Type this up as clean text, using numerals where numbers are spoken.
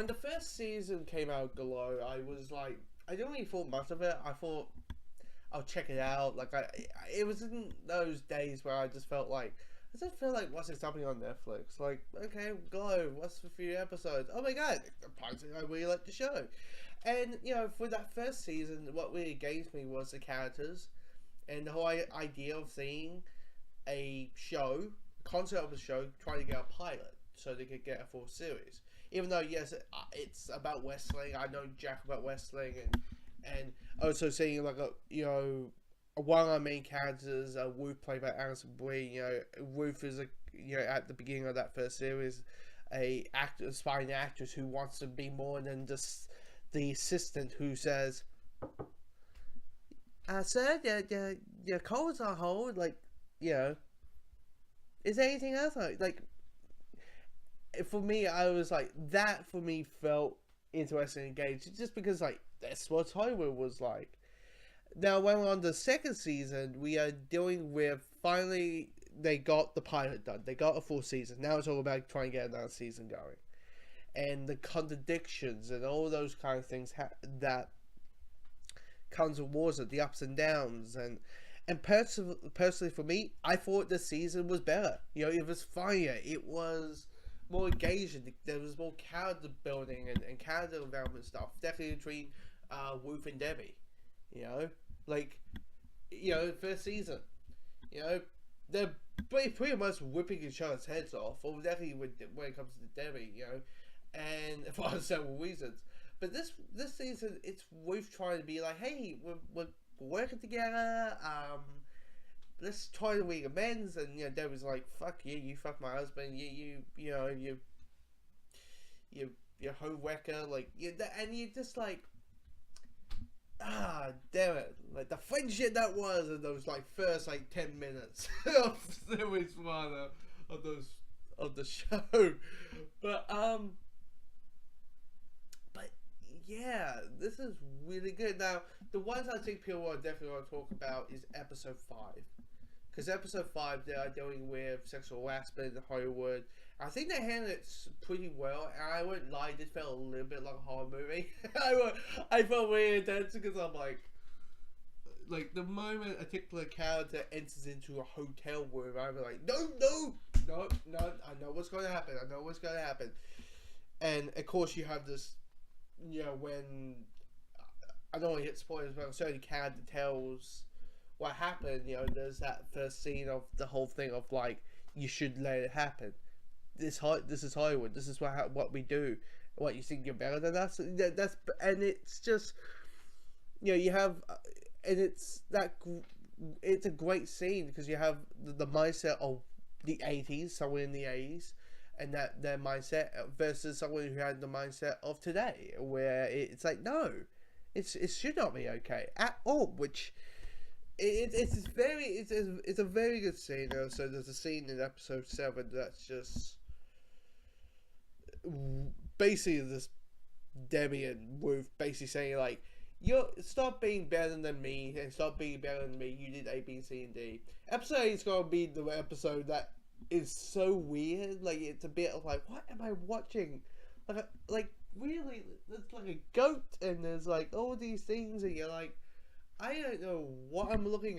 when the first season came out, Glow, I was like, I didn't really thought much of it. I thought I'll check it out. Like it was in those days where I just felt like I just feel like watching something on Netflix. Like, okay, Glow, what's a few episodes? Oh my god, apparently I really like the show. And for that first season, what really engaged me was the characters and the whole idea of seeing a show, concept of a show, trying to get a pilot so they could get a full series. Even though yes, it's about wrestling. I know jack about wrestling, and also seeing like one of our main characters, Ruth, played by Alison Brie. Ruth is at the beginning of that first series, aspiring actress who wants to be more than just the assistant who says, "Sir, your cold's on hold." Like, is there anything else? Like, for me, I was like, that for me felt interesting and engaged, just because like that's what Hollywood was like. Now, when we're on the second season, we are dealing with finally they got the pilot done. They got a full season. Now it's all about trying to get another season going, and the contradictions and all those kind of things that comes towards it, the ups and downs, and personally for me, I thought the season was better. It was funnier. It was more engaging. There was more character building and character development stuff. Definitely between Ruth and Debbie. First season, they're pretty much whipping each other's heads off, or definitely when it comes to Debbie, and for several reasons. But this season, it's Ruth trying to be like, hey, we're working together, let's try to make amends, and Debbie's like, fuck you, you fuck my husband, you're home wrecker, like, and you're just like, damn it, like the friendship that was in those like first like 10 minutes of series one of the show. But yeah, this is really good. Now, the ones I think people are definitely want to talk about is episode 5. Because episode 5, they are dealing with sexual harassment in Hollywood. I think they handled it pretty well, and I wouldn't lie, it felt a little bit like a horror movie. I felt really intense because I'm like the moment a particular character enters into a hotel room, I'm like, no, I know what's going to happen. And of course, you have this, when I don't want to hit spoilers, but a certain character tells what happened. There's that first scene of the whole thing of like, you should let it happen. This is Hollywood. This is what we do. What, you think you're better than us? And it's just, you have, and it's a great scene because you have the mindset of the 80s, someone in the 80s, and that their mindset versus someone who had the mindset of today, where it's like, no, it should not be okay at all. Which it's a very good scene. So there's a scene in episode 7 that's just basically this Debbie and Ruth basically saying like, stop being better than me and stop being better than me. You did A, B, C, and D. Episode 8 is gonna be the episode that is so weird. Like, it's a bit of like, what am I watching? Like really, there's like a goat and there's like all these things and you're like, I don't know what I'm looking at.